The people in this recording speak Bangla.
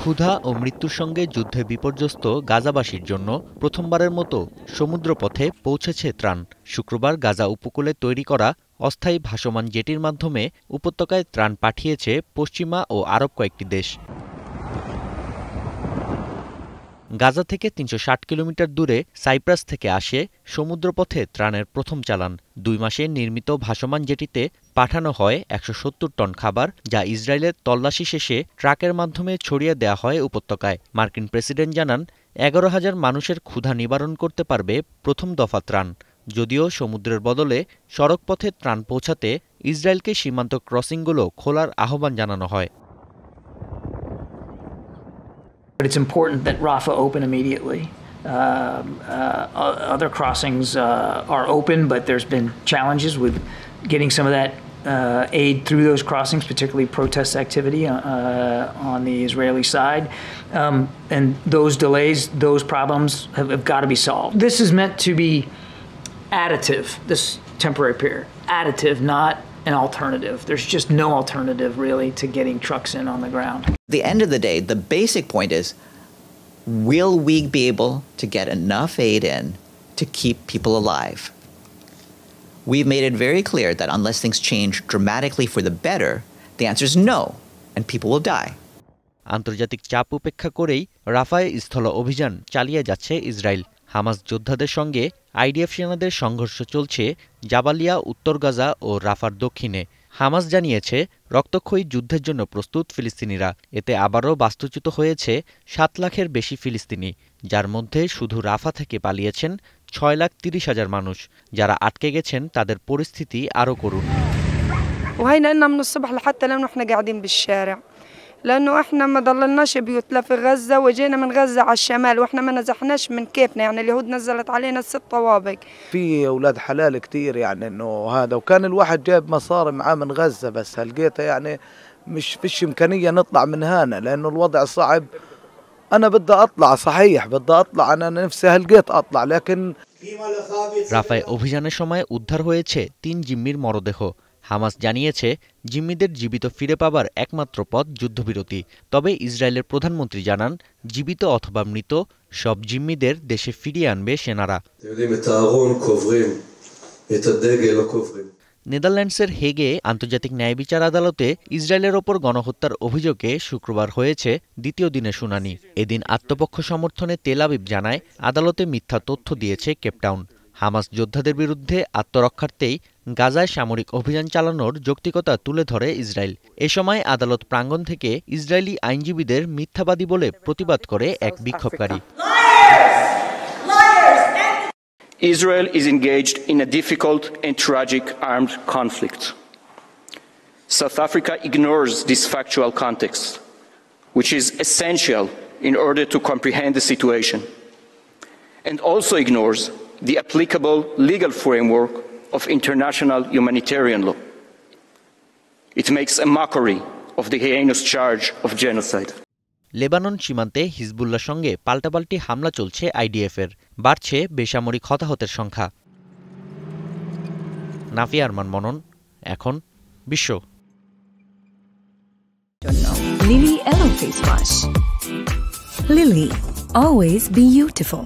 ক্ষুধা ও মৃত্যুর সঙ্গে যুদ্ধে বিপর্যস্ত গাজাবাসীর জন্য প্রথমবারের মতো সমুদ্রপথে পৌঁছেছে ত্রাণ। শুক্রবার গাজা উপকূলে তৈরি করা অস্থায়ী ভাসমান জেটির মাধ্যমে উপত্যকায় ত্রাণ পাঠিয়েছে পশ্চিমা ও আরব কয়েকটি দেশ। গাজা থেকে ৩৬০ কিলোমিটার দূরে সাইপ্রাস থেকে আসে সমুদ্রপথে ত্রাণের প্রথম চালান। ২ মাসে নির্মিত ভাসমান জেটিতে পাঠানো হয় ১৭০ টন খাবার, যা ইসরায়েলের তল্লাশি শেষে ট্রাকের মাধ্যমে ছড়িয়ে দেওয়া হয় উপত্যকায়। মার্কিন প্রেসিডেন্ট জানান, ১১,০০০ মানুষের ক্ষুধা নিবারণ করতে পারবে প্রথম দফা ত্রাণ। যদিও সমুদ্রের বদলে সড়কপথে ত্রাণ পৌঁছাতে ইসরায়েলকে সীমান্ত ক্রসিংগুলো খোলার আহ্বান জানানো হয়। But it's important that Rafah open immediately. Other crossings are open, but there's been challenges with getting some of that aid through those crossings, particularly protest activity on the Israeli side. And those delays, those problems have got to be solved. This is meant to be additive, this temporary period. Additive, not an alternative. There's just no alternative really to getting trucks in on the ground. At the end of the day, the basic point is, will we be able to get enough aid in to keep people alive? We've made it very clear that unless things change dramatically for the better, the answer is no, and people will die. আন্তর্জাতিক চাপ উপেক্ষা করেই রাফায় স্থল অভিযান চালিয়ে যাচ্ছে ইসরায়েল। হামাস যোদ্ধাদের সঙ্গে আইডিএফ সেনাদের সংঘর্ষ চলছে জাবালিয়া, উত্তর গাজা ও রাফার দক্ষিণে। হামাস জানিয়েছে, রক্তক্ষয়ী যুদ্ধের জন্য প্রস্তুত ফিলিস্তিনিরা। এতে আবারও বাস্তুচ্যুত হয়েছে ৭ লাখের বেশি ফিলিস্তিনি, যার মধ্যে শুধু রাফা থেকে পালিয়েছেন ৬,৩০,০০০ মানুষ। যারা আটকে গেছেন তাদের পরিস্থিতি আরও করুণ। وهي نقلنا من الصبح لحتى الآن واحنا قاعدين بالشارع لأنه احنا ما ضللناش بيوت لا في غزة، وجينا من غزة على الشمال واحنا ما نزحناش من كيفنا، يعني اليهود نزلت علينا 6 طوابق. في اولاد حلال كتير يعني انه هذا، وكان الواحد جايب مصاري معاه من غزة، بس هلقيتها يعني مش فيش إمكانية نطلع من هنا لأنه الوضع صعب. أنا بدي أطلع، صحيح بدي أطلع، أنا نفسي هلقيت أطلع لكن রাফায় অভিযানের সময় উদ্ধার হয়েছে ৩ জিম্মির মরদেহ। হামাস জানিয়েছে, জিম্মিদের জীবিত ফিরে পাবার একমাত্র পথ যুদ্ধবিরতি। তবে ইসরায়েলের প্রধানমন্ত্রী জানান, জীবিত অথবা মৃত সব জিম্মিদের দেশে ফিরিয়ে আনবে সেনারা। নেদারল্যান্ডসের হেগে আন্তর্জাতিক ন্যায় বিচার আদালতে ইসরায়েলের ওপর গণহত্যার অভিযোগে শুক্রবার হয়েছে দ্বিতীয় দিনের শুনানি। এদিন আত্মপক্ষ সমর্থনে তেল আবিব জানায়, আদালতে মিথ্যা তথ্য দিয়েছে কেপটাউন। হামাস যোদ্ধাদের বিরুদ্ধে আত্মরক্ষার্থেই গাজায় সামরিক অভিযান চালানোর যৌক্তিকতা তুলে ধরে ইসরায়েল। এ সময় আদালত প্রাঙ্গণ থেকে ইসরায়েলি আইনজীবীদের মিথ্যাবাদী বলে প্রতিবাদ করে এক বিক্ষোভকারী। Israel is engaged in a difficult and tragic armed conflict. South Africa ignores this factual context, which is essential in order to comprehend the situation, and also ignores the applicable legal framework of international humanitarian law. It makes a mockery of the heinous charge of genocide. Lebanon সীমান্তে হিজবুল্লার সঙ্গে পাল্টাপাল্টি হামলা চলছে আইডিএফের। বাড়ছে বেসামরিক হতাহতের সংখ্যা। নাফিয়া আরমান মনন, এখন বিশ্ব। Lily Yellow Face Wash. Lily, always be beautiful.